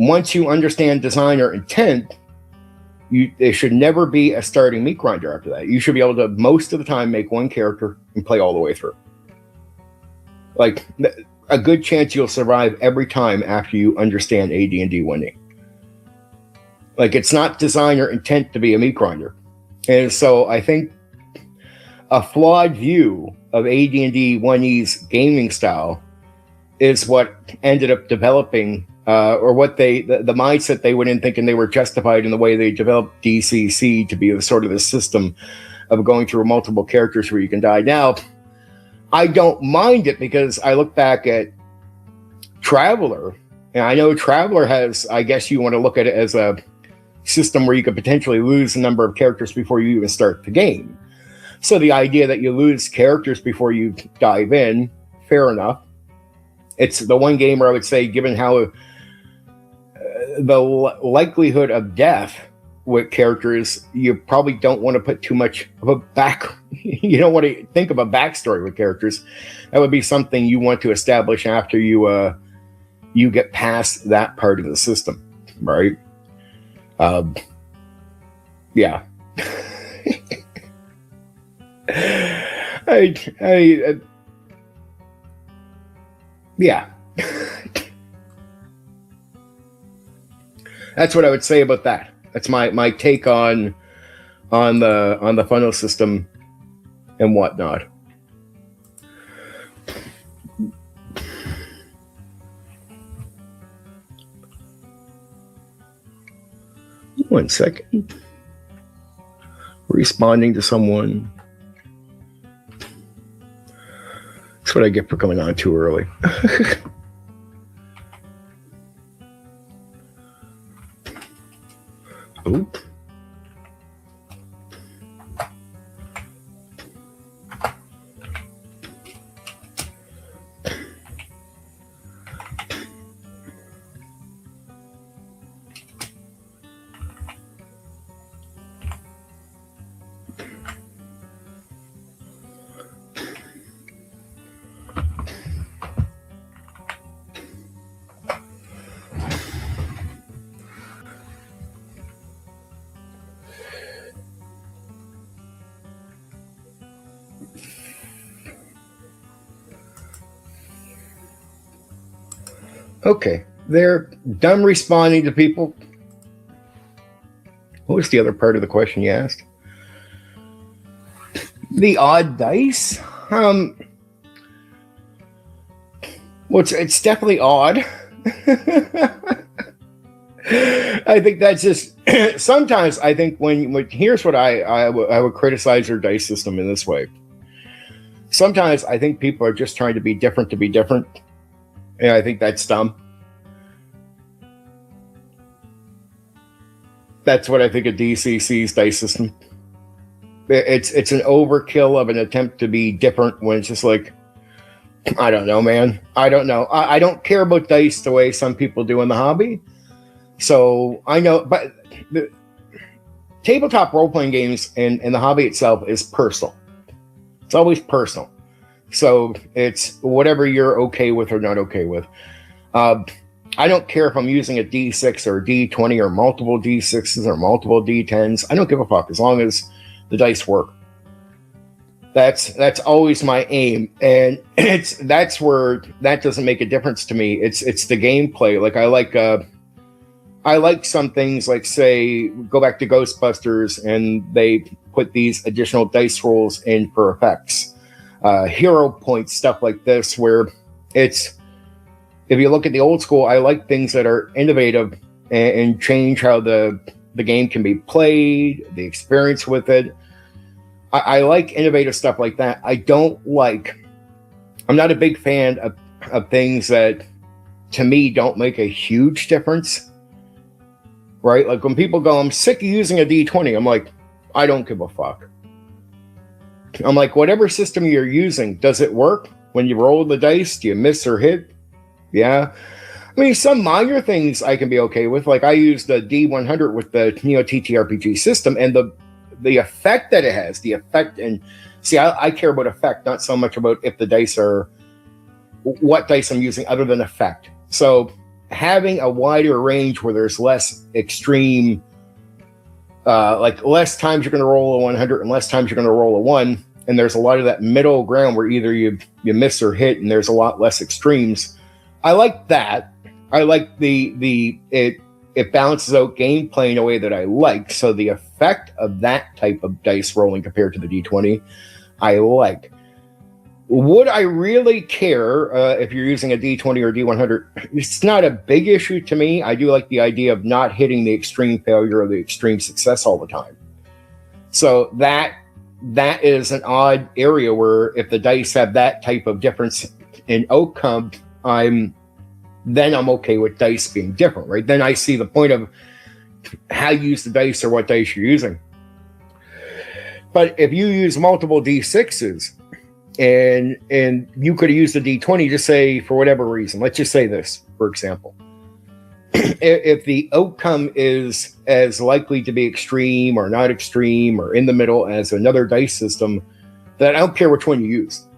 once you understand designer intent, there should never be a starting meat grinder after that. You should be able to, most of the time, make one character and play all the way through. Like, a good chance you'll survive every time after you understand AD&D 1E. Like, it's not designer intent to be a meat grinder. And so I think a flawed view of AD&D 1E's gaming style is what ended up developing, or what the mindset they went in thinking they were justified in the way they developed DCC to be the sort of the system of going through multiple characters where you can die. Now, I don't mind it because I look back at Traveler, and I know Traveler has, I guess you want to look at it as a system where you could potentially lose a number of characters before you even start the game. So the idea that you lose characters before you dive in, fair enough. It's the one game where I would say, given how the likelihood of death with characters, you probably don't want to put too much of a you don't want to think of a backstory with characters. That would be something you want to establish after you get past that part of the system, right? Yeah. Yeah. That's what I would say about that. That's my take on the funnel system and whatnot. One second. Responding to someone. That's what I get for coming on too early. Oop. Okay, they're done responding to people. What was the other part of the question you asked? The odd dice? Well, it's definitely odd. I think that's just sometimes I think when here's what I would criticize their dice system in this way. Sometimes I think people are just trying to be different. And I think that's dumb. That's what I think of DCC's dice system. It's an overkill of an attempt to be different when it's just like, I don't know, man. I don't know. I don't care about dice the way some people do in the hobby. So I know, but the tabletop role-playing games and the hobby itself is personal. It's always personal. So it's whatever you're okay with or not okay with. I don't care if I'm using a D6 or a D20 or multiple D6s or multiple D10s. I don't give a fuck as long as the dice work. That's always my aim, and that's where that doesn't make a difference to me. It's the gameplay. Like I like some things, like say go back to Ghostbusters, and they put these additional dice rolls in for effects. Hero points, stuff like this, where it's, if you look at the old school, I like things that are innovative and change how the game can be played, the experience with it. I like innovative stuff like that. I'm not a big fan of things that, to me, don't make a huge difference. Right? Like when people go, I'm sick of using a D20. I'm like, I don't give a fuck. I'm like, whatever system you're using, does it work? When you roll the dice, do you miss or hit? Yeah. I mean, some minor things I can be okay with. Like I used the D100 with the Neo TTRPG system, and the effect that it has, and see, I care about effect, not so much about if the dice are, what dice I'm using other than effect. So having a wider range where there's less extreme, like less times you're going to roll a 100 and less times you're going to roll a 1, and there's a lot of that middle ground where either you miss or hit, and there's a lot less extremes. I like that. I like it balances out gameplay in a way that I like. So the effect of that type of dice rolling compared to the D20, I like. Would I really care if you're using a D20 or D100? It's not a big issue to me. I do like the idea of not hitting the extreme failure or the extreme success all the time. So that is an odd area where if the dice have that type of difference in outcome, I'm okay with dice being different, right? Then I see the point of how you use the dice or what dice you're using. But if you use multiple D6s and you could have used a D20, just say for whatever reason, let's just say this, for example, if the outcome is as likely to be extreme or not extreme or in the middle as another dice system, then I don't care which one you use.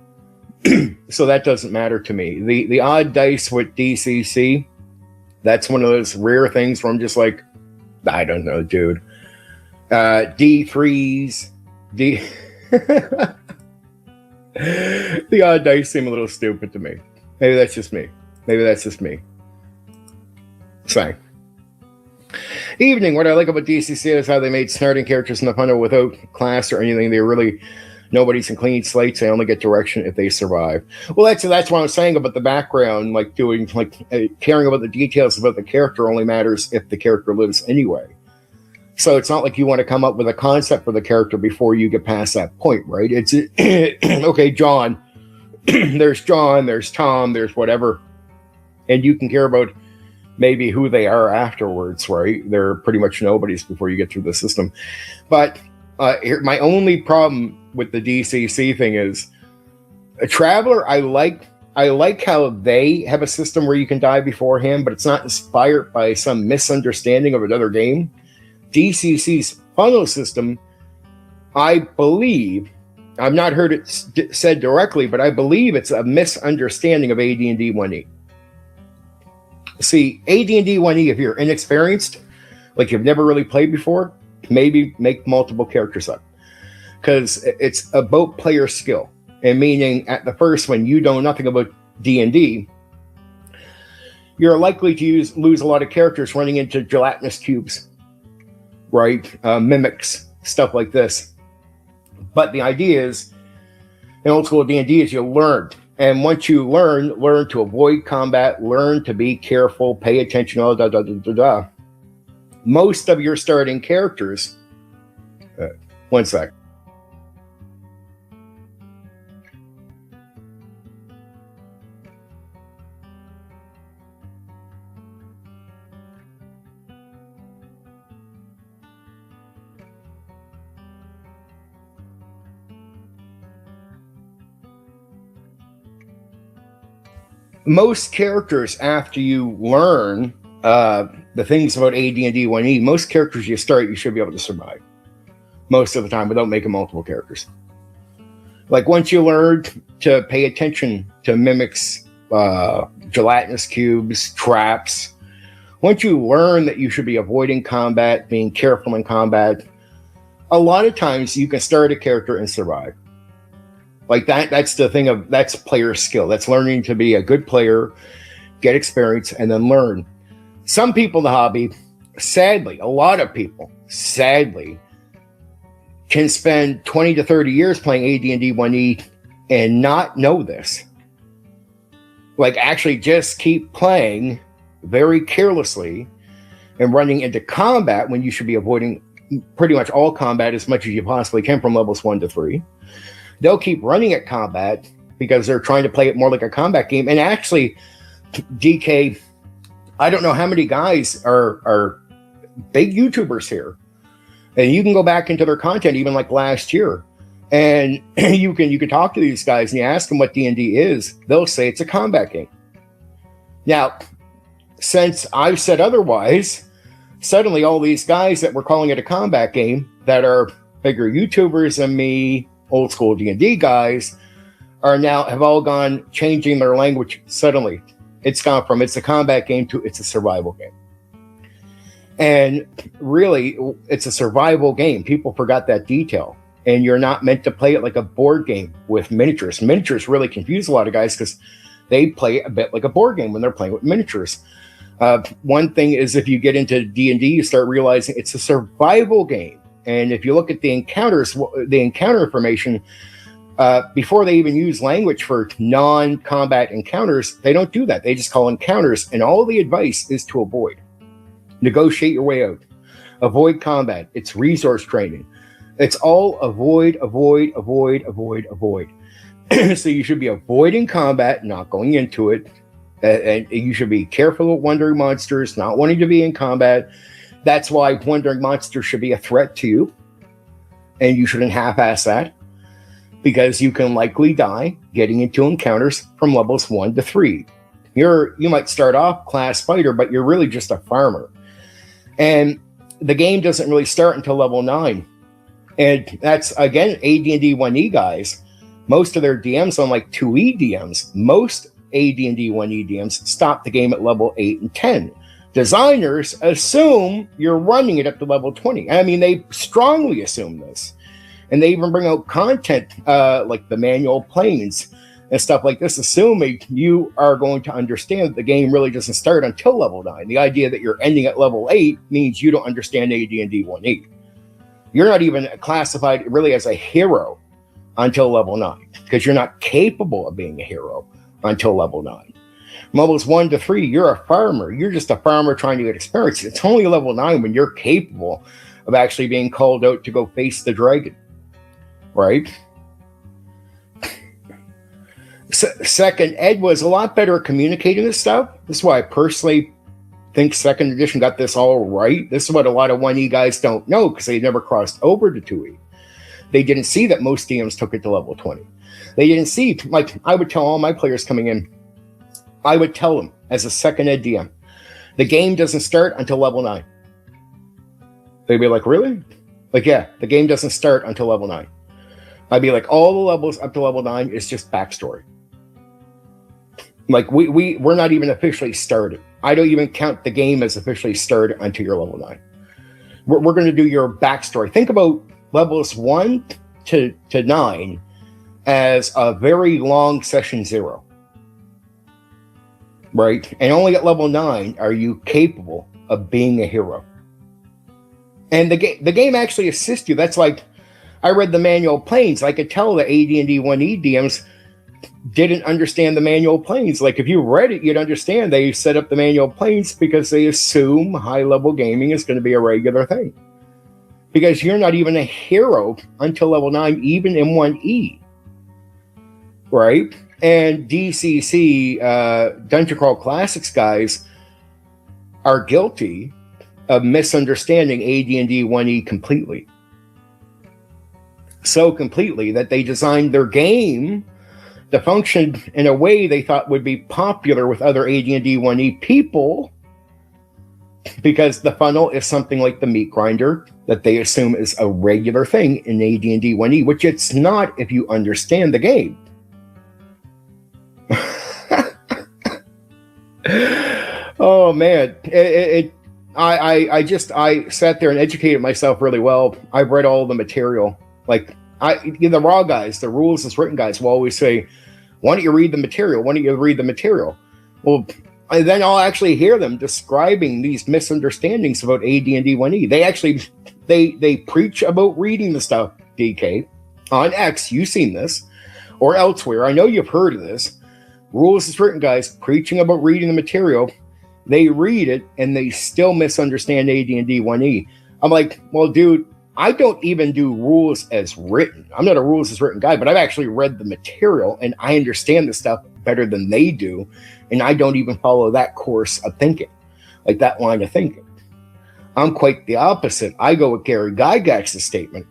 So that doesn't matter to me. The odd dice with DCC, that's one of those rare things where I'm just like, I don't know, dude. D3s, the odd dice seem a little stupid to me. Maybe that's just me. Sorry. Evening. What I like about DCC is how they made starting characters in the funnel without class or anything. They really... Nobody's in clean slates. They only get direction if they survive. Well, that's what I was saying about the background, like caring about the details about the character only matters if the character lives anyway. So it's not like you want to come up with a concept for the character before you get past that point, right? It's okay, John. There's John, there's Tom, there's whatever. And you can care about maybe who they are afterwards, right? They're pretty much nobodies before you get through the system. But here, my only problem with the DCC thing is a Traveler. I like how they have a system where you can die beforehand, but it's not inspired by some misunderstanding of another game. DCC's funnel system, I believe, I've not heard it said directly, but I believe it's a misunderstanding of AD&D 1E. See, AD&D 1E, if you're inexperienced, like you've never really played before, maybe make multiple characters up. Because it's about player skill. And meaning at the first, when you know nothing about D&D, you're likely to lose a lot of characters running into gelatinous cubes, right? Mimics, stuff like this. But the idea is, in old school D&D, is you learn. And once you learn to avoid combat, learn to be careful, pay attention, most of your starting characters... one sec. Most characters, after you learn the things about AD&D 1E, most characters you start, you should be able to survive. Most of the time, without making multiple characters. Like once you learn to pay attention to mimics, gelatinous cubes, traps, once you learn that you should be avoiding combat, being careful in combat, a lot of times you can start a character and survive. Like that's the thing that's player skill. That's learning to be a good player, get experience, and then learn. Some people in the hobby, sadly, a lot of people, sadly, can spend 20 to 30 years playing AD&D 1E and not know this. Like actually just keep playing very carelessly and running into combat when you should be avoiding pretty much all combat as much as you possibly can from levels 1 to 3. They'll keep running at combat because they're trying to play it more like a combat game. And actually, DK, I don't know how many guys are big YouTubers here. And you can go back into their content even like last year. And you can talk to these guys and you ask them what D&D is. They'll say it's a combat game. Now, since I've said otherwise, suddenly all these guys that were calling it a combat game that are bigger YouTubers than me, old school D&D guys, have all gone changing their language suddenly. It's gone from it's a combat game to it's a survival game. And really, it's a survival game. People forgot that detail. And you're not meant to play it like a board game with miniatures. Miniatures really confuse a lot of guys because they play a bit like a board game when they're playing with miniatures. One thing is if you get into D&D, you start realizing it's a survival game. And if you look at the encounters, the encounter information, before they even use language for non-combat encounters, they don't do that. They just call encounters. And all the advice is to avoid. Negotiate your way out. Avoid combat. It's resource training. It's all avoid. So you should be avoiding combat, not going into it. And you should be careful with wandering monsters, not wanting to be in combat. That's why wandering monsters should be a threat to you. And you shouldn't half-ass that. Because you can likely die getting into encounters from levels 1 to 3. You might start off class fighter, but you're really just a farmer. And the game doesn't really start until level 9. And that's, again, AD&D 1E guys. Most of their DMs, unlike 2E DMs, most AD&D 1E DMs stop the game at level 8 and 10. Designers assume you're running it up to level 20. I mean, they strongly assume this. And they even bring out content like the manual planes and stuff like this, assuming you are going to understand that the game really doesn't start until level 9. The idea that you're ending at level 8 means you don't understand AD&D 1E. You're not even classified really as a hero until level 9, because you're not capable of being a hero until level 9. Levels 1 to 3, you're a farmer. You're just a farmer trying to get experience. It's only level 9 when you're capable of actually being called out to go face the dragon. Right? Second Ed was a lot better at communicating this stuff. This is why I personally think second edition got this all right. This is what a lot of 1E guys don't know because they never crossed over to 2E. They didn't see that most DMs took it to level 20. They didn't see, like I would tell all my players coming in, I would tell them as a second Ed DM, the game doesn't start until level 9. They'd be like, really? Like, yeah, the game doesn't start until level 9. I'd be like, all the levels up to level 9 is just backstory. Like, we're not even officially started. I don't even count the game as officially started until you're level 9. We're going to do your backstory. Think about levels 1 to 9 as a very long session 0. Right? And only at level 9 are you capable of being a hero. And the game actually assists you. That's like, I read the manual planes. I could tell the AD&D 1E DMs didn't understand the manual planes. Like, if you read it, you'd understand they set up the manual planes because they assume high-level gaming is going to be a regular thing. Because you're not even a hero until level 9, even in 1E. Right? And DCC, Dungeon Crawl Classics guys, are guilty of misunderstanding AD&D 1E completely. So completely that they designed their game to function in a way they thought would be popular with other AD&D 1E people, because the funnel is something like the meat grinder that they assume is a regular thing in AD&D 1E, which it's not if you understand the game. Oh man, I sat there and educated myself really well. I've read all the material. Like, the raw guys, the rules as written guys will always say, why don't you read the material? Why don't you read the material? Well, then I'll actually hear them describing these misunderstandings about AD&D 1E. They actually, they preach about reading the stuff, DK. On X, you've seen this, or elsewhere. I know you've heard of this. Rules as written guys preaching about reading the material. They read it, and they still misunderstand AD&D 1E. I'm like, well, dude, I don't even do rules as written. I'm not a rules as written guy, but I've actually read the material and I understand the stuff better than they do. And I don't even follow that course of thinking, like that line of thinking. I'm quite the opposite. I go with Gary Gygax's statement.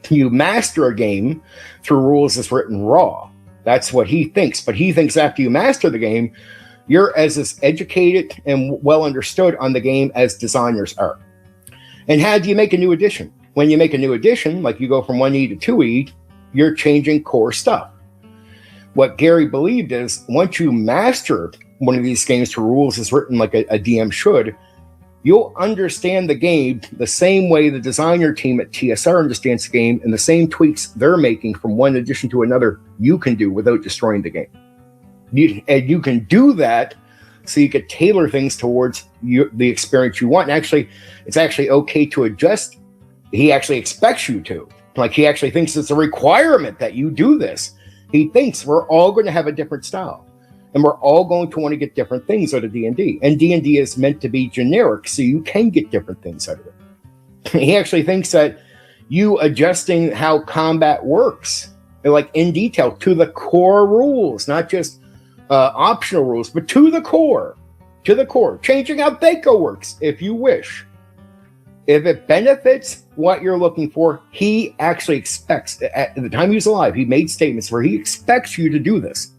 You master a game through rules as written raw. That's what he thinks. But he thinks after you master the game, you're as educated and well understood on the game as designers are. And how do you make a new edition? When you make a new edition, like you go from 1E to 2E, you're changing core stuff. What Gary believed is once you master one of these games to rules is written like a DM should, you'll understand the game the same way the designer team at TSR understands the game, and the same tweaks they're making from one edition to another you can do without destroying the game. And you can do that so you can tailor things towards the experience you want. And actually, it's actually okay to adjust. He actually expects you to. Like, he actually thinks it's a requirement that you do this. He thinks we're all going to have a different style. And we're all going to want to get different things out of D&D. And D&D is meant to be generic, so you can get different things out of it. He actually thinks that you adjusting how combat works, like in detail, to the core rules, not just optional rules, but to the core. Changing how Thaco works, if you wish. If it benefits what you're looking for, he actually expects, at the time he was alive, he made statements where he expects you to do this.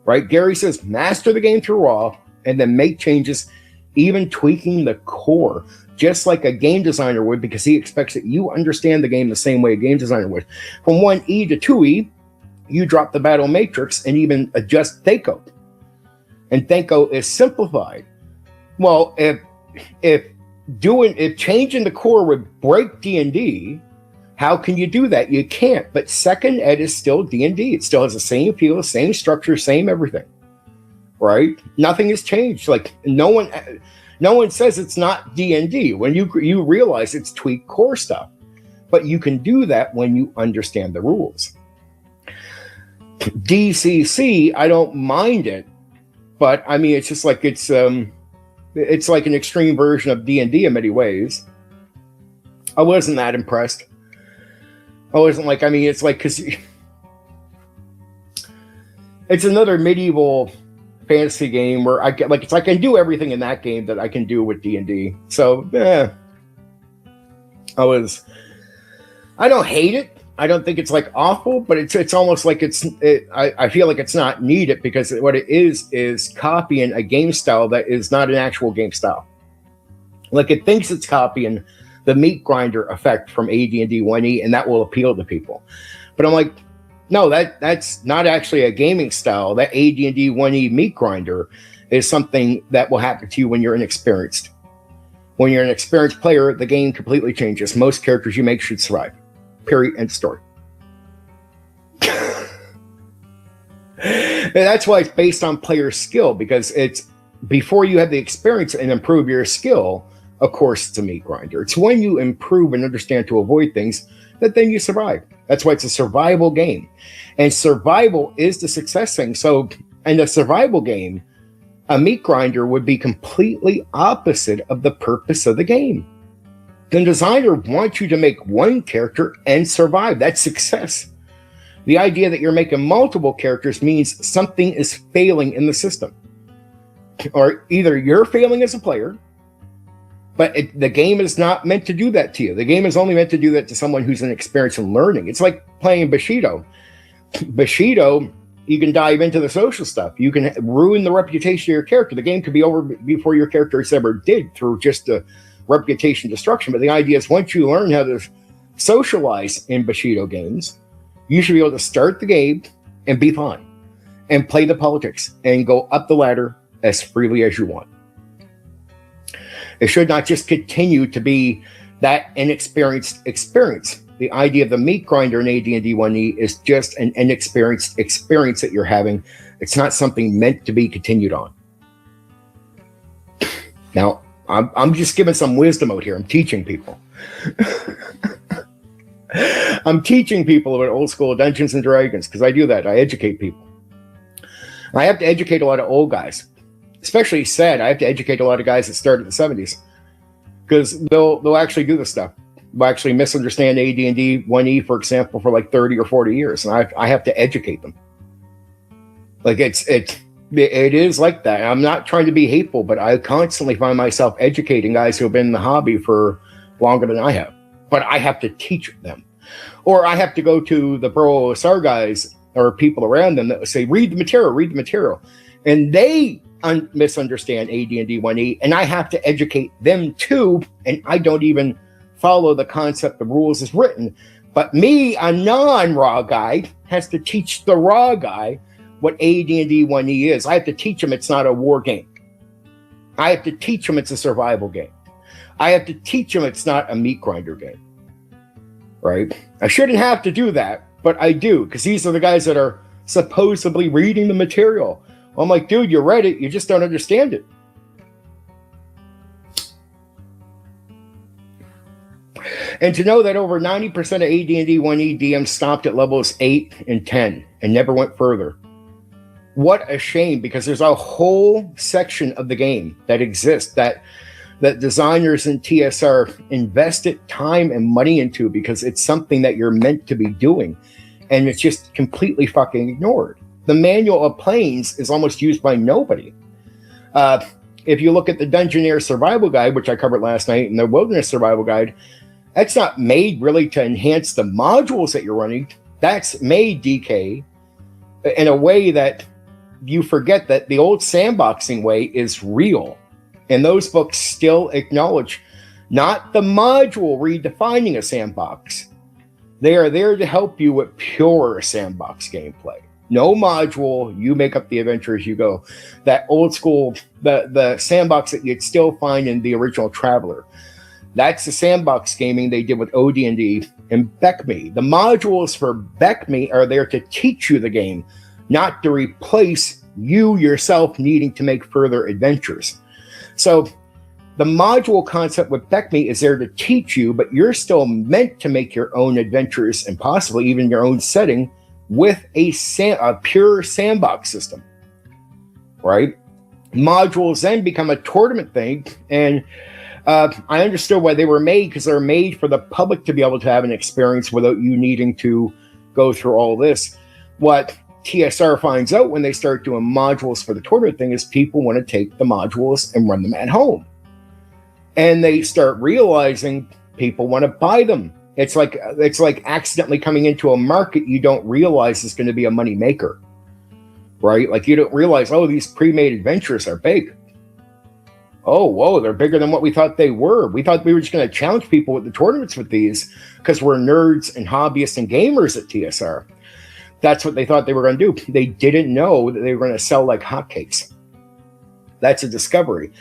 Right? Gary says, master the game through raw and then make changes, even tweaking the core, just like a game designer would, because he expects that you understand the game the same way a game designer would. From 1E to 2E, you drop the battle matrix and even adjust Thaco. And Thaco is simplified. Well, if changing the core would break D&D, how can you do that? You can't. But second ed is still D&D. It still has the same feel, same structure, same everything. Right? Nothing has changed. Like, no one says it's not D&D when you realize it's tweaked core stuff. But you can do that when you understand the rules. DCC, I don't mind it, but I mean, it's just like it's like an extreme version of D&D in many ways. I wasn't that impressed. I wasn't like, I mean, it's like, because it's another medieval fantasy game where I get like, it's like I can do everything in that game that I can do with D&D. So, I don't hate it. I don't think it's like awful, but it's almost like I feel like it's not needed, because what it is copying a game style that is not an actual game style. Like, it thinks it's copying the meat grinder effect from AD&D 1E, and that will appeal to people. But I'm like, no, that's not actually a gaming style. That AD&D 1E meat grinder is something that will happen to you when you're inexperienced. When you're an experienced player, the game completely changes. Most characters you make should survive. Period. End story. And that's why it's based on player skill, because it's before you have the experience and improve your skill. Of course, it's a meat grinder. It's when you improve and understand to avoid things that then you survive. That's why it's a survival game. And survival is the success thing. So in a survival game, a meat grinder would be completely opposite of the purpose of the game. The designer wants you to make one character and survive. That's success. The idea that you're making multiple characters means something is failing in the system. Or either you're failing as a player, but the game is not meant to do that to you. The game is only meant to do that to someone who's inexperienced in learning. It's like playing Bushido. Bushido, you can dive into the social stuff. You can ruin the reputation of your character. The game could be over before your character has ever did through just a reputation destruction. But the idea is, once you learn how to socialize in Bushido games, you should be able to start the game and be fine and play the politics and go up the ladder as freely as you want. It should not just continue to be that inexperienced experience. The idea of the meat grinder in AD&D 1E is just an inexperienced experience that you're having. It's not something meant to be continued on. Now, I'm just giving some wisdom out here. I'm teaching people. I'm teaching people about old school Dungeons and Dragons, because I do that. I educate people. I have to educate a lot of old guys. Especially sad, I have to educate a lot of guys that started in the 70s, because they'll actually do this stuff. They'll actually misunderstand AD&D 1E, for example, for like 30 or 40 years, and I have to educate them. Like, it is like that. I'm not trying to be hateful, but I constantly find myself educating guys who have been in the hobby for longer than I have. But I have to teach them, or I have to go to the Pro OSR guys or people around them that say, read the material, and they misunderstand AD&D 1E, and I have to educate them too, and I don't even follow the concept of rules as written. But me, a non-raw guy, has to teach the raw guy what AD&D 1E is. I have to teach them it's not a war game. I have to teach them it's a survival game. I have to teach them it's not a meat grinder game. Right? I shouldn't have to do that, but I do, because these are the guys that are supposedly reading the material. I'm like, dude, you read it, you just don't understand it. And to know that over 90% of AD&D 1E DMs stopped at levels 8 and 10 and never went further. What a shame, because there's a whole section of the game that exists that designers and TSR invested time and money into, because it's something that you're meant to be doing. And it's just completely fucking ignored. The manual of planes is almost used by nobody. If you look at the Dungeoneer Survival Guide, which I covered last night, and the Wilderness Survival Guide, that's not made really to enhance the modules that you're running. That's made, DK, in a way that you forget that the old sandboxing way is real. And those books still acknowledge not the module redefining a sandbox. They are there to help you with pure sandbox gameplay. No module, you make up the adventure as you go. That old school, the sandbox that you'd still find in the original Traveler. That's the sandbox gaming they did with AD&D and BECME. The modules for BECME are there to teach you the game, not to replace you yourself needing to make further adventures. So the module concept with BECME is there to teach you, but you're still meant to make your own adventures and possibly even your own setting with a pure sandbox system, right? Modules then become a tournament thing, and I understood why they were made, because they're made for the public to be able to have an experience without you needing to go through all this. What TSR finds out when they start doing modules for the tournament thing is people want to take the modules and run them at home. And they start realizing people want to buy them. It's like accidentally coming into a market you don't realize is going to be a money maker, right? Like you don't realize, oh, these pre-made adventures are big. Oh, whoa, they're bigger than what we thought they were. We thought we were just going to challenge people with the tournaments with these because we're nerds and hobbyists and gamers at TSR. That's what they thought they were going to do. They didn't know that they were going to sell like hotcakes. That's a discovery.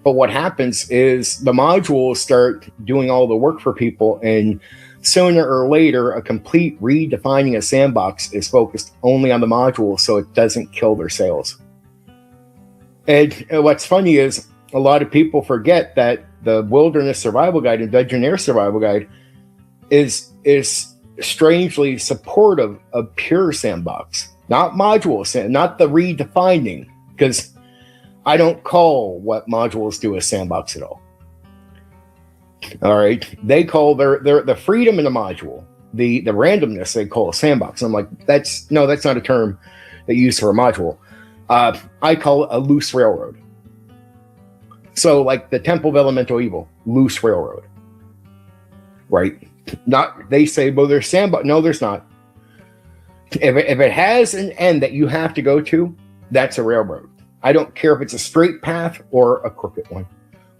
But what happens is the modules start doing all the work for people, and sooner or later, a complete redefining a sandbox is focused only on the module so it doesn't kill their sales. And what's funny is a lot of people forget that the Wilderness Survival Guide and Dungeoneer Survival Guide is strangely supportive of pure sandbox, not modules, not the redefining, because I don't call what modules do a sandbox at all. All right, they call their the freedom in the module, the randomness they call a sandbox. I'm like, that's not a term they use for a module. I call it a loose railroad. So like the Temple of Elemental Evil, loose railroad, right? Not, they say, well, there's sandbox. No, there's not. If it has an end that you have to go to, that's a railroad. I don't care if it's a straight path or a crooked one,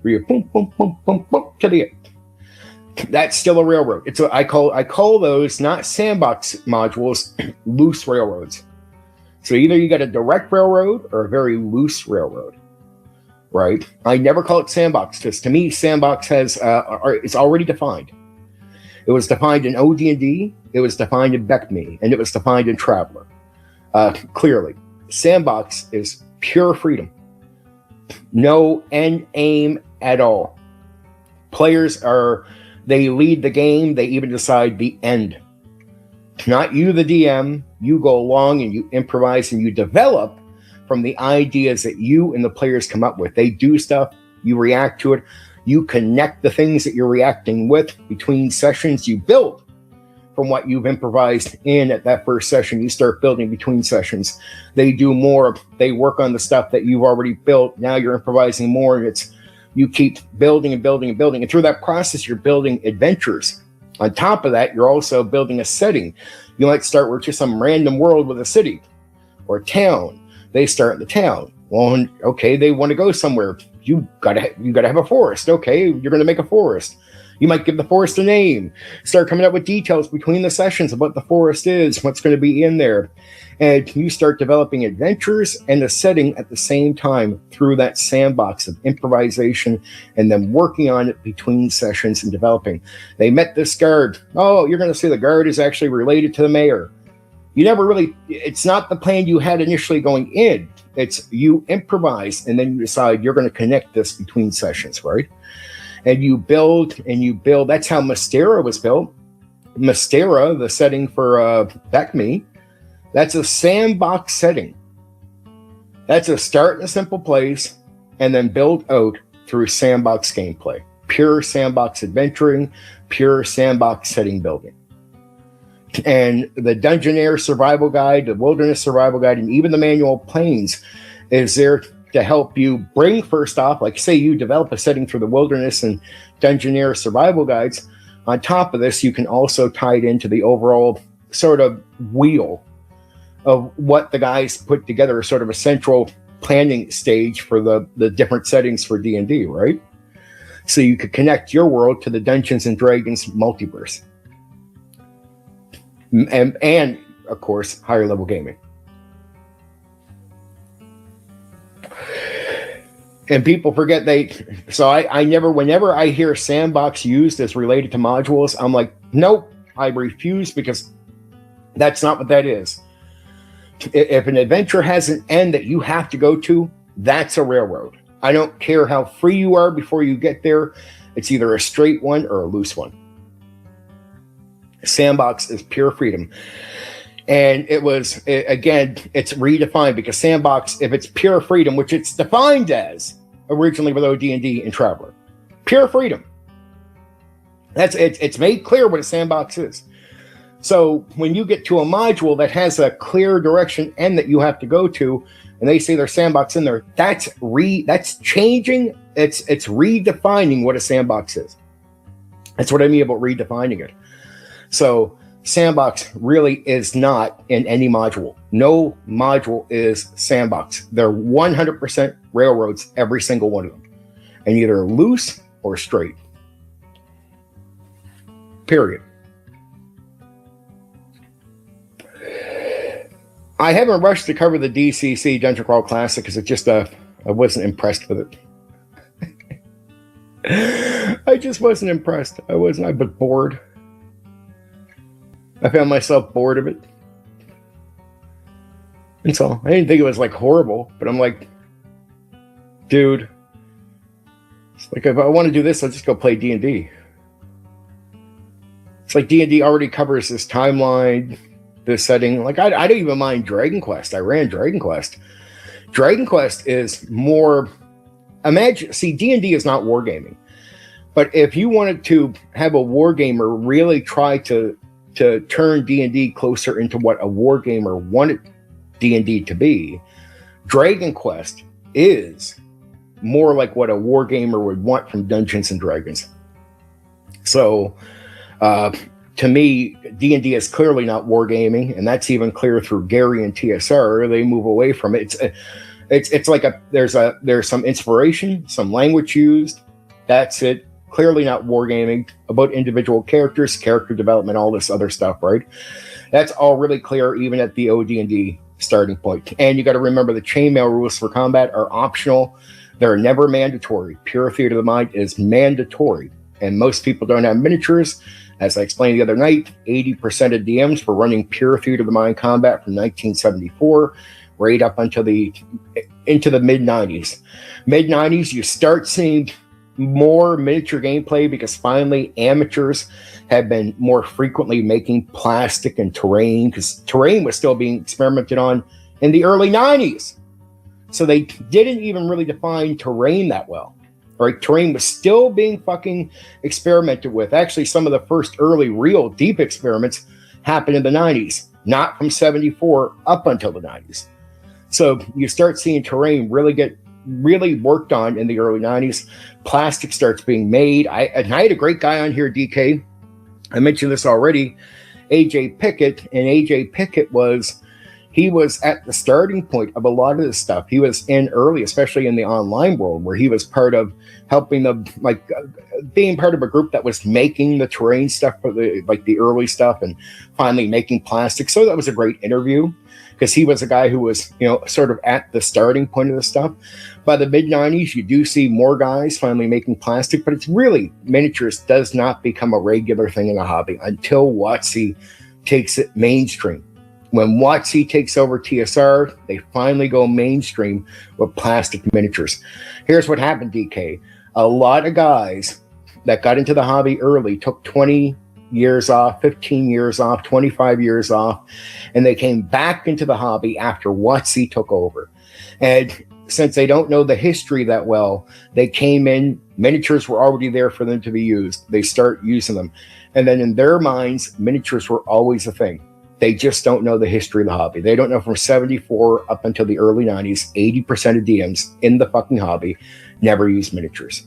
where you boom, boom, boom, boom, boom to the end. That's still a railroad. I call those not sandbox modules, loose railroads. So either you got a direct railroad or a very loose railroad, right? I never call it sandbox, because to me, sandbox has it's already defined. It was defined in AD&D, it was defined in BECME, and it was defined in Traveler. Clearly, sandbox is pure freedom. No end aim at all. Players they lead the game, they even decide the end. Not you, the DM. You go along and you improvise and you develop from the ideas that you and the players come up with. They do stuff, you react to it, you connect the things that you're reacting with between sessions, you build from what you've improvised in at that first session. You start building between sessions. They do more. They work on the stuff that you've already built. Now you're improvising more, and you keep building and building and building. And through that process, you're building adventures. On top of that, you're also building a setting. You might start with just some random world with a city or a town. They start in the town. Well, okay, they want to go somewhere. you gotta have a forest. Okay, you're gonna make a forest. You might give the forest a name, start coming up with details between the sessions of what the forest is, what's going to be in there. And you start developing adventures and the setting at the same time through that sandbox of improvisation and then working on it between sessions and developing. They met this guard. Oh, you're going to say the guard is actually related to the mayor. You never really, it's not the plan you had initially going in. It's you improvise and then you decide you're going to connect this between sessions, right? And you build. That's how Mystera was built. Mystera, the setting for Beckme, that's a sandbox setting. That's a start in a simple place and then build out through sandbox gameplay. Pure sandbox adventuring, pure sandbox setting building. And the Dungeoneer Survival Guide, the Wilderness Survival Guide, and even the Manual Planes is there to help you bring, first off, like say you develop a setting for the Wilderness and Dungeoneer Survival Guides. On top of this, you can also tie it into the overall sort of wheel of what the guys put together, sort of a central planning stage for the different settings for D&D, right? So you could connect your world to the Dungeons and Dragons multiverse. And of course, higher level gaming. And people forget whenever I hear sandbox used as related to modules, I'm like, nope, I refuse, because that's not what that is. If an adventure has an end that you have to go to, that's a railroad. I don't care how free you are before you get there. It's either a straight one or a loose one. Sandbox is pure freedom. And it's redefined, because sandbox, if it's pure freedom, which it's defined as originally with OD&D and Traveler, pure freedom. It's made clear what a sandbox is. So when you get to a module that has a clear direction and that you have to go to, and they say there's sandbox in there, that's changing. It's redefining what a sandbox is. That's what I mean about redefining it. So sandbox really is not in any module. No module is sandbox. They're 100% railroads, every single one of them, and either loose or straight. Period. I haven't rushed to cover the DCC Dungeon Crawl Classic because it just I wasn't impressed with it. I just wasn't impressed. I was bored. I found myself bored of it. And so I didn't think it was like horrible, but I'm like, dude, it's like, if I want to do this, I'll just go play D&D. It's like D&D already covers this timeline, this setting. Like I don't even mind Dragon Quest. I ran Dragon Quest. Dragon Quest is more, D&D is not wargaming. But if you wanted to have a wargamer really try to turn D&D closer into what a wargamer wanted D&D to be, Dragon Quest is more like what a wargamer would want from Dungeons and Dragons. So, to me, D&D is clearly not wargaming, and that's even clear through Gary and TSR. They move away from it. It's like there's some inspiration, some language used. That's it. Clearly not wargaming, about individual characters, character development, all this other stuff, right? That's all really clear even at the OD&D starting point. And you got to remember the chainmail rules for combat are optional. They're never mandatory. Pure theater of the mind is mandatory. And most people don't have miniatures. As I explained the other night, 80% of DMs were running pure theater of the mind combat from 1974 right up into the mid-90s. Mid-90s, you start seeing more miniature gameplay because finally amateurs have been more frequently making plastic and terrain, because terrain was still being experimented on in the early 90s. So they didn't even really define terrain that well. Right? Terrain was still being fucking experimented with. Actually, some of the first early real deep experiments happened in the 90s, not from 74 up until the 90s. So you start seeing terrain really worked on in the early 90s. Plastic starts being made. I had a great guy on here, DK. I mentioned this already, AJ Pickett. And AJ Pickett he was at the starting point of a lot of this stuff. He was in early, especially in the online world, where he was part of helping them, being part of a group that was making the terrain stuff for the early stuff, and finally making plastic. So that was a great interview, because he was a guy who was, sort of at the starting point of the stuff. By the mid-90s, you do see more guys finally making plastic, but it's really, miniatures does not become a regular thing in the hobby until WotC takes it mainstream. When WotC takes over TSR, they finally go mainstream with plastic miniatures. Here's what happened, DK. A lot of guys that got into the hobby early took 20 years off, 15 years off, 25 years off, and they came back into the hobby after WotC took over. And since they don't know the history that well, they came in, miniatures were already there for them to be used. They start using them. And then in their minds, miniatures were always a thing. They just don't know the history of the hobby. They don't know from 74 up until the early 90s, 80% of DMs in the fucking hobby never used miniatures.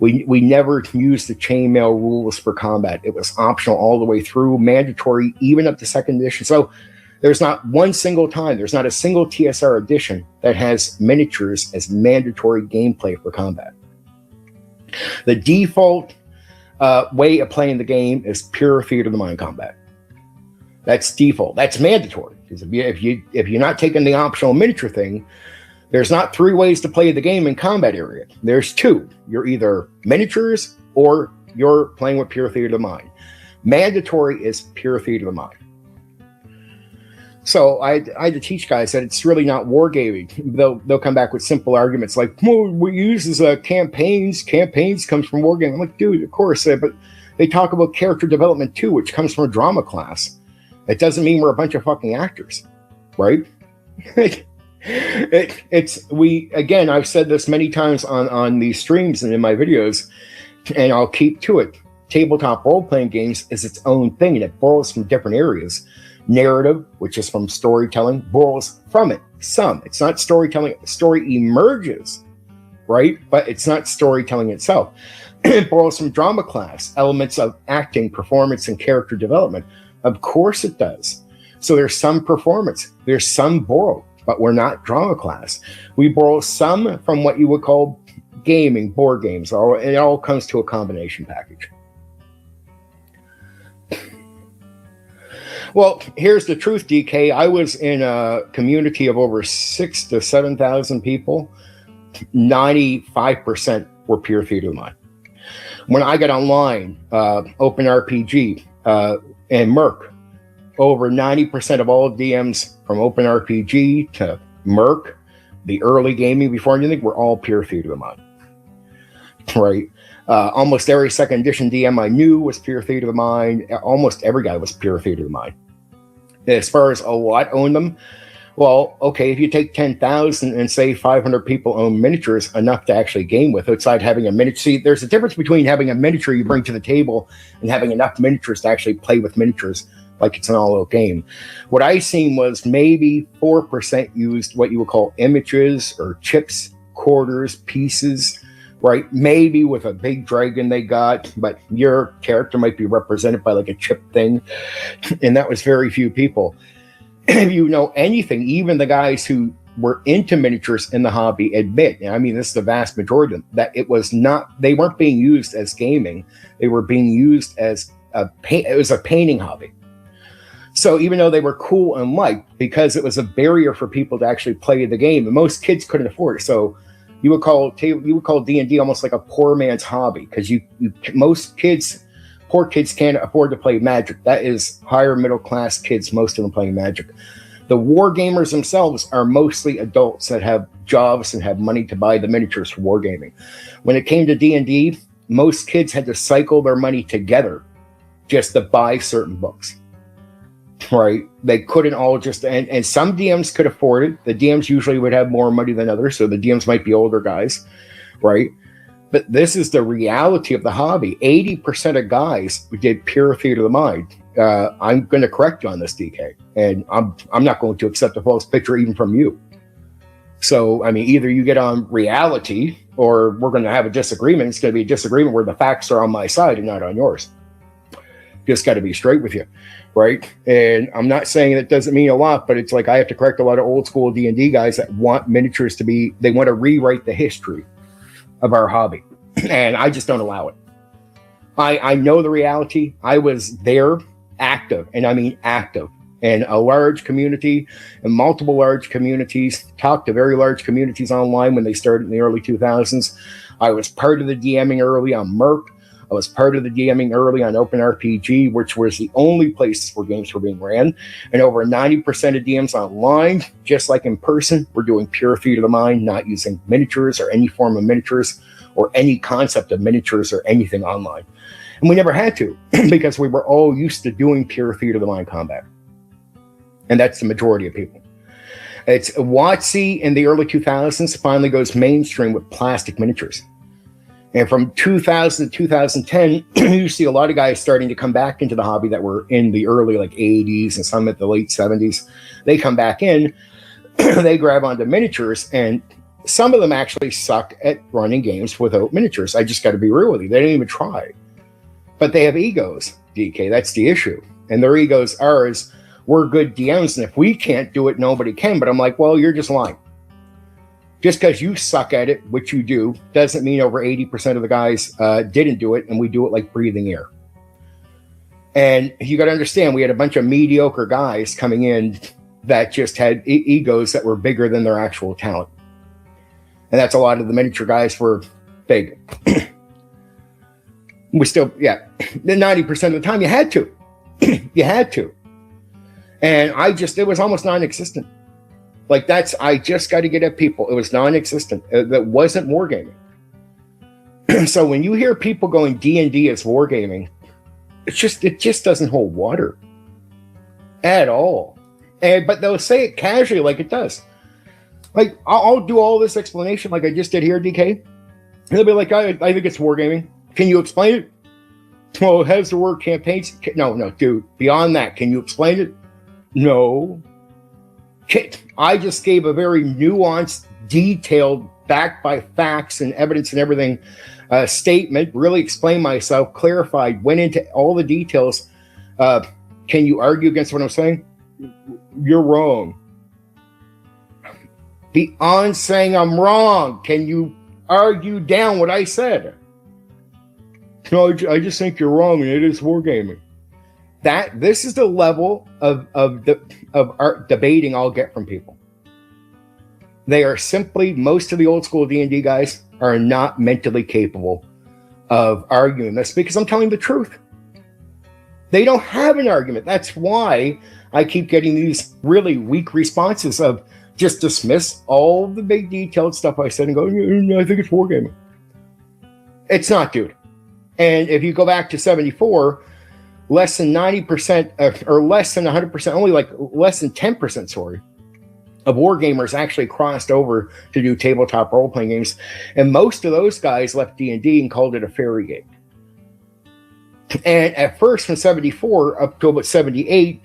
We never used the chainmail rules for combat. It was optional all the way through, mandatory even up to second edition. So there's not one single time, there's not a single TSR edition that has miniatures as mandatory gameplay for combat. The default way of playing the game is pure theater of the mind combat. That's default. That's mandatory. Because if you're not taking the optional miniature thing, there's not 3 ways to play the game in combat area. There's 2. You're either miniatures or you're playing with pure theater of the mind. Mandatory is pure theater of the mind. So I had to teach guys that it's really not wargaming. They'll come back with simple arguments like, well, we use as campaigns. Campaigns comes from wargaming. I'm like, dude, of course. But they talk about character development too, which comes from a drama class. It doesn't mean we're a bunch of fucking actors, right? Again, I've said this many times on these streams and in my videos, and I'll keep to it. Tabletop role-playing games is its own thing, and it borrows from different areas. Narrative, which is from storytelling, borrows from it. Some. It's not storytelling. Story emerges, right? But it's not storytelling itself. It borrows from drama class, elements of acting, performance, and character development. Of course it does. So there's some performance. There's some borrow, but we're not drama class. We borrow some from what you would call gaming, board games. It all comes to a combination package. Well, here's the truth, DK. I was in a community of over 6,000 to 7,000 people. 95% were pure theater of the mind. When I got online, OpenRPG and Merc, over 90% of all DMs from OpenRPG to Merc, the early gaming before anything, were all pure theater of the mind. Right? Almost every second edition DM I knew was pure theater of the mind. Almost every guy was pure theater of the mind. As far as what owned them, well, okay, if you take 10,000 and say 500 people own miniatures, enough to actually game with, outside having a miniature. See, there's a difference between having a miniature you bring to the table and having enough miniatures to actually play with miniatures like it's an all-out game. What I seen was maybe 4% used what you would call images or chips, quarters, pieces, right? Maybe with a big dragon they got, but your character might be represented by like a chip thing. And that was very few people. If you know anything, even the guys who were into miniatures in the hobby admit, and I mean, this is the vast majority of them, that it was not, they weren't being used as gaming. They were being used as it was a painting hobby. So even though they were cool and liked, because it was a barrier for people to actually play the game, and most kids couldn't afford it. So you would call D&D almost like a poor man's hobby, because most kids, poor kids can't afford to play Magic. That is higher middle class kids, most of them playing Magic. The war gamers themselves are mostly adults that have jobs and have money to buy the miniatures for wargaming. When it came to D&D, most kids had to cycle their money together just to buy certain books. Right? They couldn't all just, and some DMs could afford it. The DMs usually would have more money than others, so the DMs might be older guys, right? But this is the reality of the hobby. 80% of guys did pure theater of the mind. I'm going to correct you on this, DK, and I'm not going to accept a false picture even from you. So, I mean, either you get on reality, or we're going to have a disagreement. It's going to be a disagreement where the facts are on my side and not on yours. Just got to be straight with you, right? And I'm not saying that doesn't mean a lot, but it's like I have to correct a lot of old school D&D guys that want miniatures to be, they want to rewrite the history of our hobby. And I just don't allow it. I know the reality. I was there, active, and I mean active, in a large community and multiple large communities, talked to very large communities online when they started in the early 2000s. I was part of the DMing early on Merc. I was part of the DMing early on OpenRPG, which was the only places where games were being ran. And over 90% of DMs online, just like in person, were doing pure theater of the mind, not using miniatures or any form of miniatures or any concept of miniatures or anything online. And we never had to because we were all used to doing pure theater of the mind combat. And that's the majority of people. It's WotC in the early 2000s finally goes mainstream with plastic miniatures. And from 2000 to 2010, you see a lot of guys starting to come back into the hobby that were in the early like 80s and some at the late 70s. They come back in, they grab onto miniatures, and some of them actually suck at running games without miniatures. I just got to be real with you. They didn't even try. But they have egos, DK. That's the issue. And their egos are is, we're good DMs, and if we can't do it, nobody can. But I'm like, well, you're just lying. Just because you suck at it, which you do, doesn't mean over 80% of the guys didn't do it, and we do it like breathing air. And you got to understand, we had a bunch of mediocre guys coming in that just had egos that were bigger than their actual talent. And that's a lot of the miniature guys were big. We still, yeah, the 90% of the time you had to. You had to. And it was almost non-existent. Like I just got to get at people. It was non-existent. That wasn't wargaming. So when you hear people going D&D as wargaming, it just doesn't hold water at all. But they'll say it casually like it does. Like I'll do all this explanation like I just did here, DK. And they'll be like, I think it's wargaming. Can you explain it? Well, it has the word campaigns. No, dude. Beyond that, can you explain it? No. I just gave a very nuanced, detailed, backed by facts and evidence and everything statement, really explained myself, clarified, went into all the details. Can you argue against what I'm saying? You're wrong. Beyond saying I'm wrong, can you argue down what I said? No, I just think you're wrong, and it is wargaming. This is the level of art debating I'll get from people. They are simply, most of the old school D&D guys are not mentally capable of arguing this because I'm telling the truth. They don't have an argument. That's why I keep getting these really weak responses of just dismiss all the big detailed stuff I said and go, I think it's wargaming. It's not, dude. And if you go back to 74, less than 90% or less than 100%, only like less than 10%, sorry, of wargamers actually crossed over to do tabletop role-playing games. And most of those guys left D&D and called it a fairy game. And at first, from 74 up to about 78,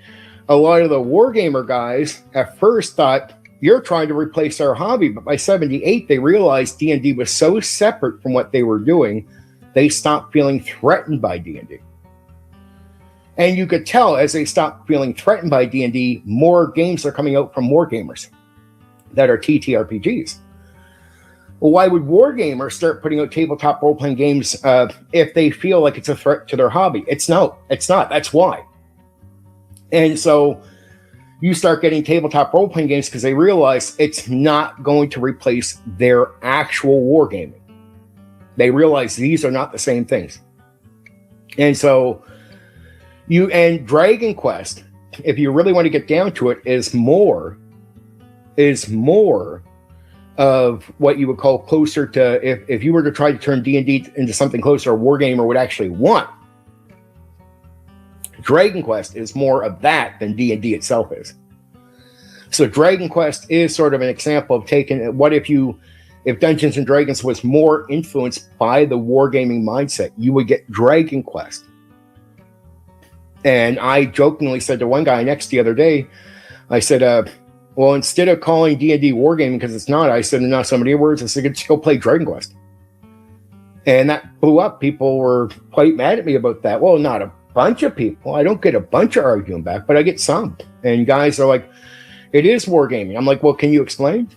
a lot of the wargamer guys at first thought, you're trying to replace our hobby. But by 78, they realized D&D was so separate from what they were doing, they stopped feeling threatened by D&D. And you could tell as they stopped feeling threatened by D&D, more games are coming out from wargamers that are TTRPGs. Well, why would wargamers start putting out tabletop role-playing games if they feel like it's a threat to their hobby? It's not. That's why. And so you start getting tabletop role-playing games because they realize it's not going to replace their actual wargaming. They realize these are not the same things. And so Dragon Quest, if you really want to get down to it, is more of what you would call closer to, if you were to try to turn D&D into something closer a wargamer would actually want. Dragon Quest is more of that than D&D itself is. So Dragon Quest is sort of an example of taking, what if Dungeons and Dragons was more influenced by the wargaming mindset, you would get Dragon Quest. And I jokingly said to one guy next the other day, I said, well, instead of calling D&D wargaming, because it's not, I said in not so many words, I said, just go play Dragon Quest. And that blew up. People were quite mad at me about that. Well, not bunch of people. I don't get a bunch of arguing back, but I get some. And guys are like, it is wargaming. I'm like, well, can you explain?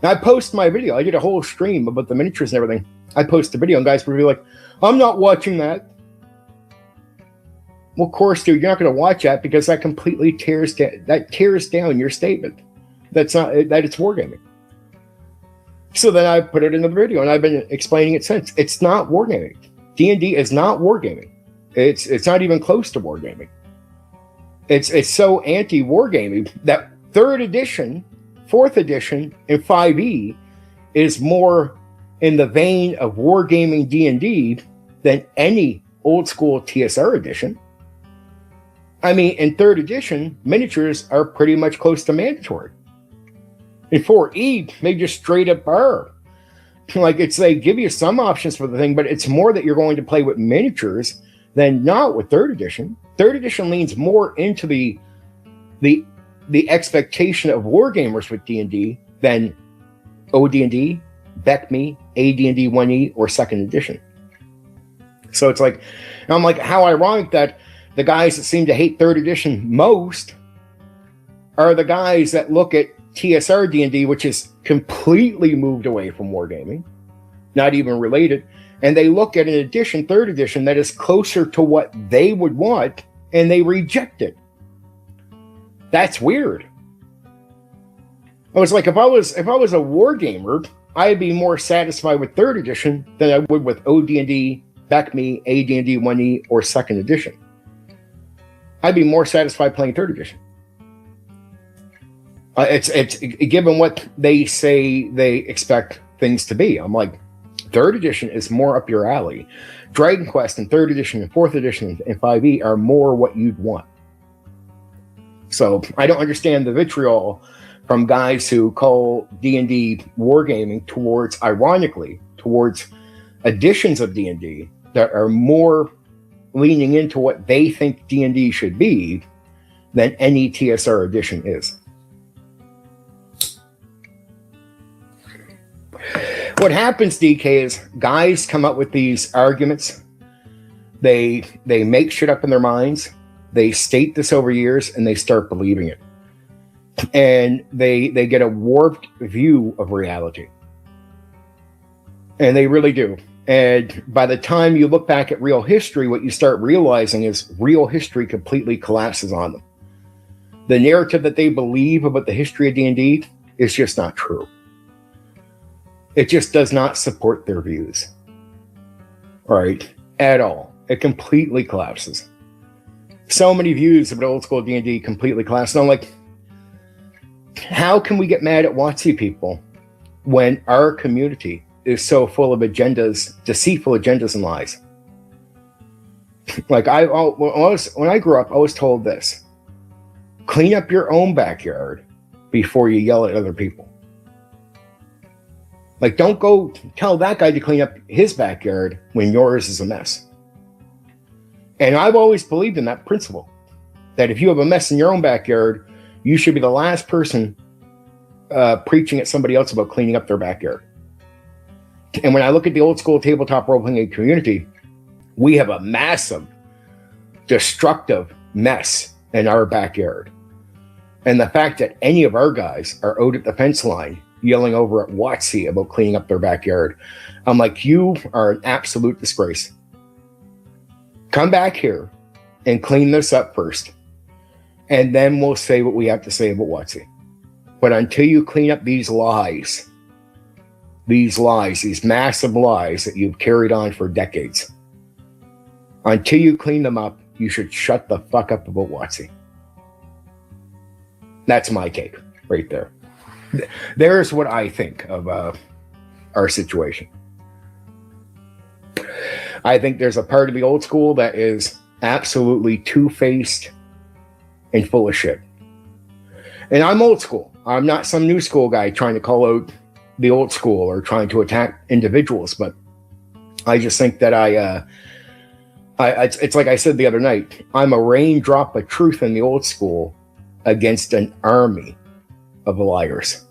And I post my video. I did a whole stream about the miniatures and everything. I post the video and guys will be like, I'm not watching that. Well, of course, dude, you're not going to watch that because that completely tears down your statement. That it's wargaming. So then I put it into the video and I've been explaining it since. It's not wargaming. D&D is not wargaming. It's not even close to wargaming. It's so anti-wargaming that 3rd edition, 4th edition, and 5e is more in the vein of wargaming D&D than any old school TSR edition. I mean, in 3rd edition, miniatures are pretty much close to mandatory. In 4e, they just straight up are. Like, they give you some options for the thing, but it's more that you're going to play with miniatures than not with 3rd edition. 3rd edition leans more into the expectation of wargamers with D&D than OD&D, BECME, AD&D 1E, or 2nd edition. So it's like, I'm like, how ironic that the guys that seem to hate 3rd edition most are the guys that look at TSR D&D, which is completely moved away from wargaming, not even related, and they look at an edition, 3rd edition, that is closer to what they would want, and they reject it. That's weird. I was like, if I was a wargamer, I'd be more satisfied with 3rd edition than I would with OD&D, BECME, AD&D 1E, or 2nd edition. I'd be more satisfied playing 3rd edition. It's given what they say they expect things to be. I'm like, 3rd edition is more up your alley. Dragon Quest and 3rd edition and 4th edition and 5e are more what you'd want. So I don't understand the vitriol from guys who call D&D wargaming ironically, towards editions of D&D that are more leaning into what they think D&D should be than any TSR edition is. What happens, DK, is guys come up with these arguments. They make shit up in their minds. They state this over years, and they start believing it. And they get a warped view of reality. And they really do. And by the time you look back at real history, what you start realizing is real history completely collapses on them. The narrative that they believe about the history of D&D is just not true. It just does not support their views. Right? At all. It completely collapses. So many views of old school D&D completely collapse. And I'm like, how can we get mad at WotC people when our community is so full of agendas, deceitful agendas and lies? Like, when I grew up, I was told this: clean up your own backyard before you yell at other people. Like, don't go tell that guy to clean up his backyard when yours is a mess. And I've always believed in that principle, that if you have a mess in your own backyard, you should be the last person preaching at somebody else about cleaning up their backyard. And when I look at the old school tabletop role-playing community, we have a massive, destructive mess in our backyard. And the fact that any of our guys are out at the fence line yelling over at WotC about cleaning up their backyard, I'm like, you are an absolute disgrace. Come back here and clean this up first, and then we'll say what we have to say about WotC. But until you clean up these lies, these massive lies that you've carried on for decades, until you clean them up, you should shut the fuck up about WotC. That's my take right there. There's what I think of our situation. I think there's a part of the old school that is absolutely two-faced and full of shit. And I'm old school. I'm not some new school guy trying to call out the old school or trying to attack individuals, but I just think that it's like I said the other night, I'm a raindrop of truth in the old school against an army of liars.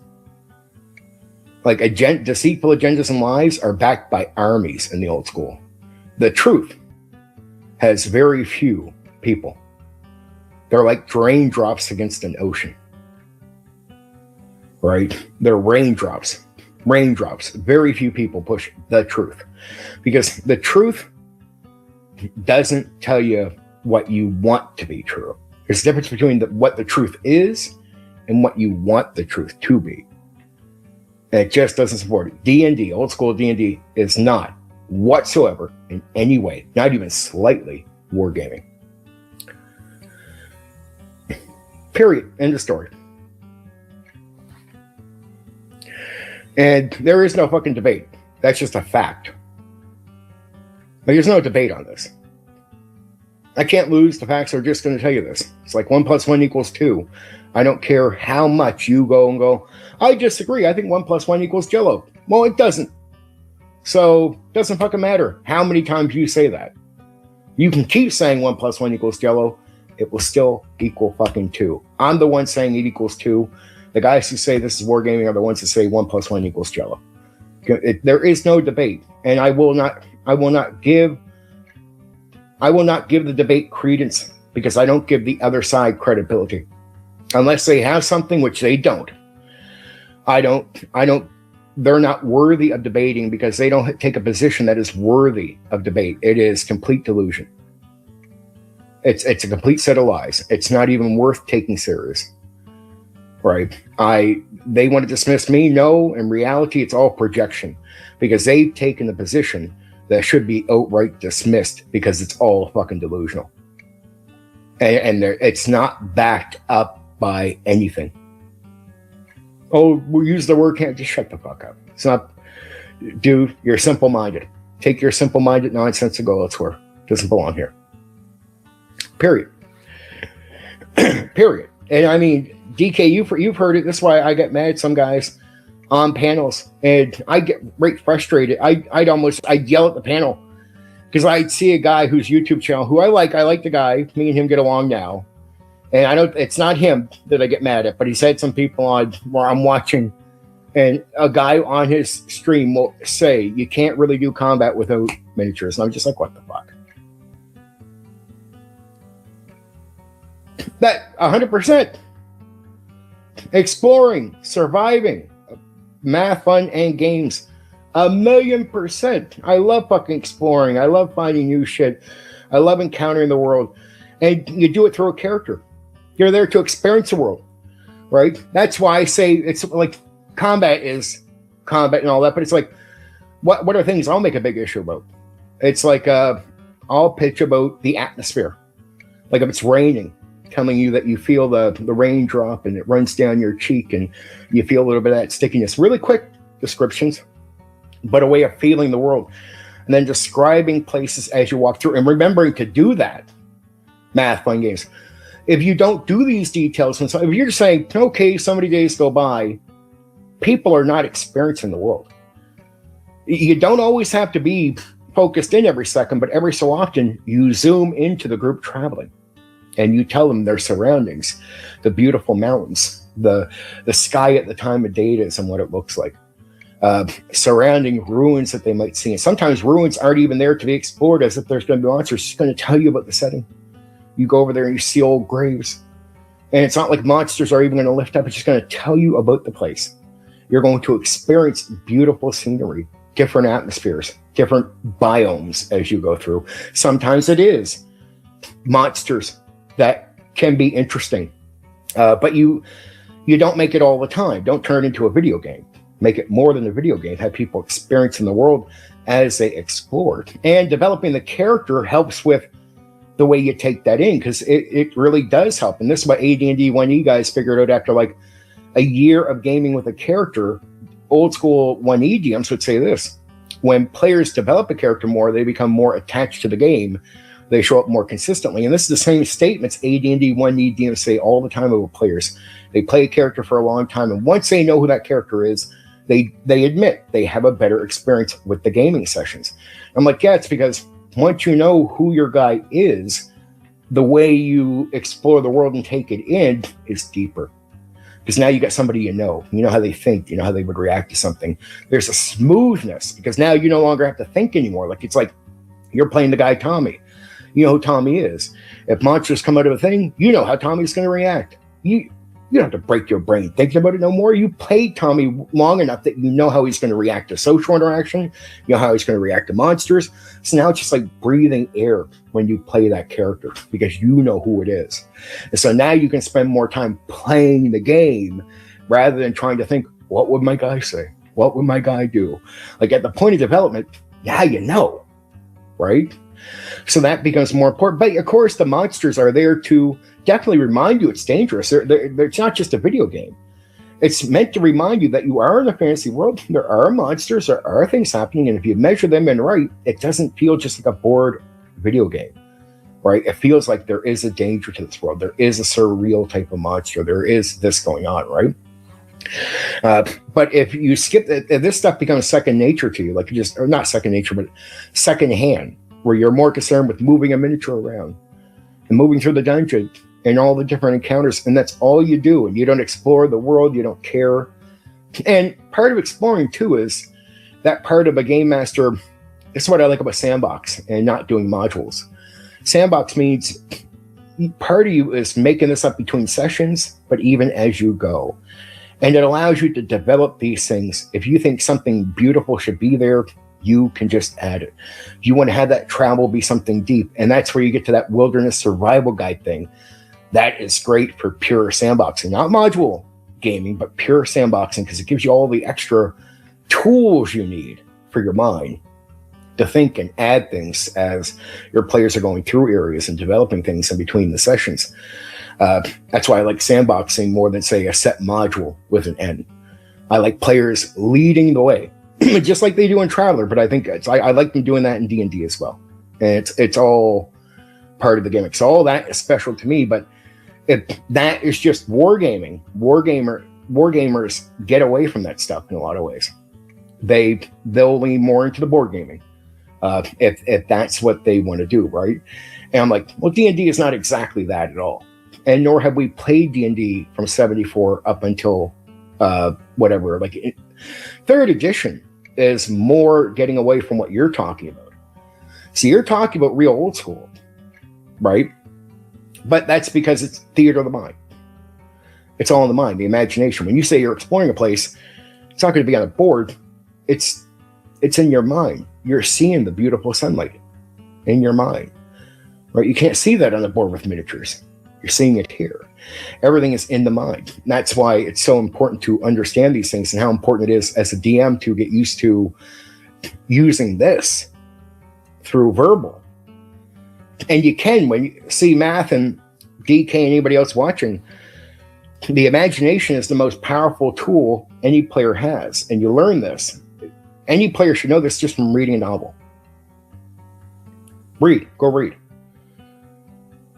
Like, deceitful agendas and lies are backed by armies in the old school. The truth has very few people. They're like raindrops against an ocean, right? They're raindrops. Very few people push the truth, because the truth doesn't tell you what you want to be true. There's a difference between what the truth is and what you want the truth to be. And it just doesn't support it. D&D, old school D&D, is not whatsoever in any way, not even slightly, wargaming. Period. End of story. And there is no fucking debate. That's just a fact. But there's no debate on this. I can't lose. The facts are just going to tell you this. It's like 1 + 1 = 2. I don't care how much you go, I disagree. I think 1 + 1 = Jello. Well, it doesn't. So it doesn't fucking matter how many times you say that. You can keep saying 1 + 1 = Jello. It will still equal fucking 2. I'm the one saying it equals 2. The guys who say this is wargaming are the ones that say 1 + 1 = Jello. There is no debate, and I will not give the debate credence, because I don't give the other side credibility unless they have something, which they don't. They're not worthy of debating because they don't take a position that is worthy of debate. It is complete delusion. It's a complete set of lies. It's not even worth taking serious. Right? They want to dismiss me. No, in reality, it's all projection, because they've taken the position that should be outright dismissed because it's all fucking delusional. And it's not backed up by anything. Oh, we'll use the word can't. Just shut the fuck up. It's not, dude, you're simple-minded. Take your simple-minded nonsense and go elsewhere. It doesn't belong here. Period. Period. And I mean, DK, you've heard it. That's why I get mad at some guys on panels, and I get right frustrated. I'd yell at the panel because I'd see a guy whose YouTube channel, who I like the guy, me and him get along now. And I know it's not him that I get mad at, but he's had some people on where I'm watching, and a guy on his stream will say, you can't really do combat without miniatures. And I'm just like, what the fuck? That 100%. Exploring, surviving, math, fun, and games. 1,000,000%. I love fucking exploring. I love finding new shit. I love encountering the world. And you do it through a character. You're there to experience the world, right? That's why I say it's like combat is combat and all that, but it's like, what are things I'll make a big issue about? It's like, I'll pitch about the atmosphere. Like if it's raining, telling you that you feel the raindrop and it runs down your cheek and you feel a little bit of that stickiness. Really quick descriptions, but a way of feeling the world. And then describing places as you walk through and remembering to do that. Math, fun, games. If you don't do these details, if you're just saying, okay, so many days go by, people are not experiencing the world. You don't always have to be focused in every second, but every so often you zoom into the group traveling and you tell them their surroundings, the beautiful mountains, the sky at the time of day it is and what it looks like, surrounding ruins that they might see. And sometimes ruins aren't even there to be explored, as if there's going to be monsters. It's just going to tell you about the setting. You go over there and you see old graves. And it's not like monsters are even going to lift up. It's just going to tell you about the place. You're going to experience beautiful scenery, different atmospheres, different biomes as you go through. Sometimes it is monsters that can be interesting. But you don't make it all the time. Don't turn it into a video game. Make it more than a video game. Have people experiencing the world as they explore. And developing the character helps with the way you take that in, because it really does help. And this is what AD&D 1E guys figured out after like a year of gaming with a character. Old school 1E DMs would say this: when players develop a character more, they become more attached to the game. They show up more consistently. And this is the same statements AD&D 1E DMs say all the time about players. They play a character for a long time, and once they know who that character is, they admit they have a better experience with the gaming sessions. I'm like, yeah, it's because once you know who your guy is, the way you explore the world and take it in is deeper. Because now you got somebody you know how they think, you know how they would react to something. There's a smoothness because now you no longer have to think anymore. Like it's like you're playing the guy Tommy. You know who Tommy is. If monsters come out of a thing, you know how Tommy's going to react. You don't have to break your brain thinking about it no more. You played Tommy long enough that you know how he's going to react to social interaction. You know how he's going to react to monsters. So now it's just like breathing air when you play that character because you know who it is. And so now you can spend more time playing the game rather than trying to think, what would my guy say? What would my guy do? Like at the point of development, yeah, you know, right? So that becomes more important. But of course, the monsters are there to definitely remind you it's dangerous. It's not just a video game. It's meant to remind you that you are in a fantasy world. There are monsters, there are things happening, and if you measure them in right, it doesn't feel just like a bored video game, right? It feels like there is a danger to this world. There is a surreal type of monster. There is this going on, right? But if you skip if this stuff becomes second nature to you, like or not second nature, but second hand, where you're more concerned with moving a miniature around and moving through the dungeon and all the different encounters, and that's all you do, and you don't explore the world, you don't care. And part of exploring too is that part of a game master. This is what I like about sandbox and not doing modules. Sandbox means part of you is making this up between sessions, but even as you go. And it allows you to develop these things. If you think something beautiful should be there, you can just add it. You want to have that travel be something deep. And that's where you get to that wilderness survival guide thing. That is great for pure sandboxing, not module gaming, but pure sandboxing, because it gives you all the extra tools you need for your mind to think and add things as your players are going through areas and developing things in between the sessions. That's why I like sandboxing more than, say, a set module with an end. I like players leading the way, just like they do in Traveler. But I think I like them doing that in D&D as well. And it's all part of the gimmick. So all that is special to me. But that is just wargaming. Wargamers get away from that stuff in a lot of ways. They'll lean more into the board gaming if that's what they want to do, right? And I'm like, well, D&D is not exactly that at all. And nor have we played D&D from 74 up until whatever. Like third edition is more getting away from what you're talking about. So you're talking about real old school, right? But that's because it's theater of the mind. It's all in the mind, the imagination. When you say you're exploring a place, it's not going to be on a board. It's in your mind. You're seeing the beautiful sunlight in your mind, right? You can't see that on a board with miniatures. You're seeing it here. Everything is in the mind. And that's why it's so important to understand these things and how important it is as a DM to get used to using this through verbal. And you can, when you see Math and DK and anybody else watching, the imagination is the most powerful tool any player has. And you learn this. Any player should know this just from reading a novel. Go read.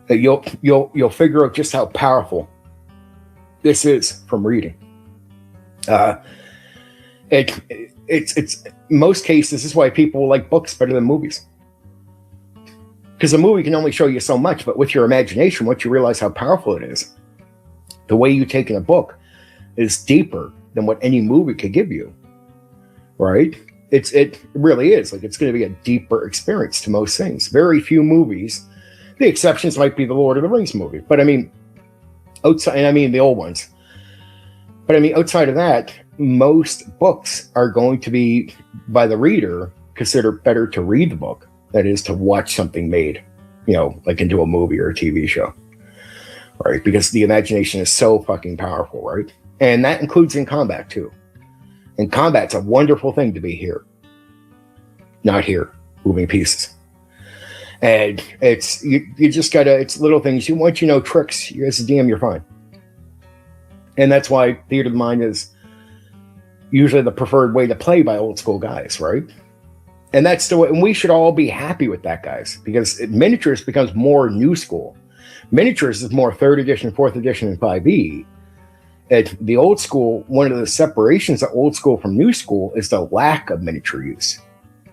You'll figure out just how powerful this is from reading. It's most cases, this is why people like books better than movies. Because a movie can only show you so much, but with your imagination, once you realize how powerful it is, the way you take in a book is deeper than what any movie could give you, right? It really is. Like, it's going to be a deeper experience to most things. Very few movies. The exceptions might be the Lord of the Rings movie, but I mean, outside, and I mean the old ones. But I mean, outside of that, most books are going to be, by the reader, considered better to read the book than it is to watch something made, like into a movie or a TV show, right? Because the imagination is so fucking powerful, right? And that includes in combat too. And combat's a wonderful thing to be here, not here, moving pieces. And it's you just gotta, it's little things. Once you know tricks, as a DM, you're fine. And that's why theater of the mind is usually the preferred way to play by old school guys, right? And that's the way, and we should all be happy with that, guys, because miniatures becomes more new school. Miniatures is more 3rd edition, 4th edition, and 5e. The old school, one of the separations of old school from new school is the lack of miniature use.